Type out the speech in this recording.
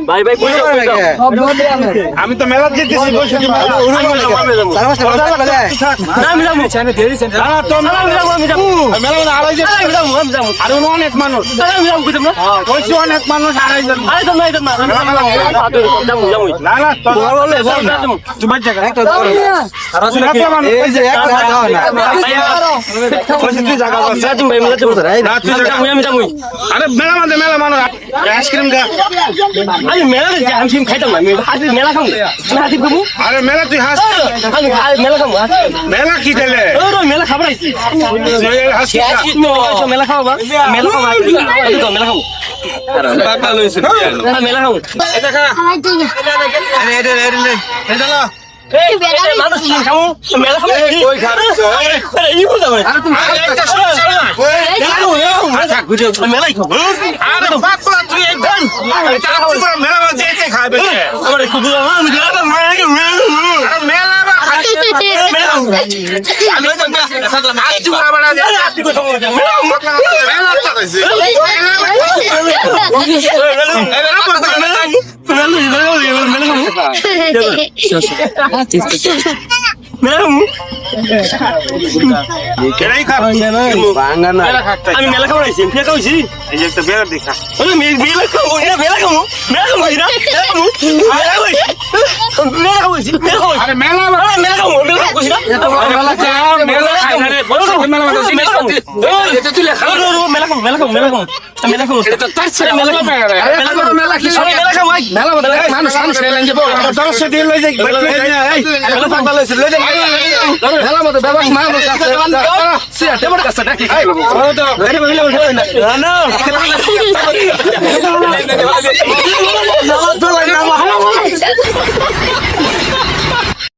ভাই ভাই আমি তো মেলা যেতেছি অনেক মানুষ অনেক মানুষ মেলা মানুষ আইসক্রিম আমি মেলা আইসক্রিম খাইতাম না মেলা খাবো আরে মেলা তুই হাস আমি মেলা খাবো মেলা কি খেলে মেলা খাবার মেলা খাবো মেলা খাবো মেলা খাবো মেলা খাবো মানুষ খাবো মেলা খাবো মেলাই খাবো আমি মেলা খাবো খাওয়াইছি এই যে একটা বেড়া দেখা মেলা খাবো মেলা খাবো মেলা খাবো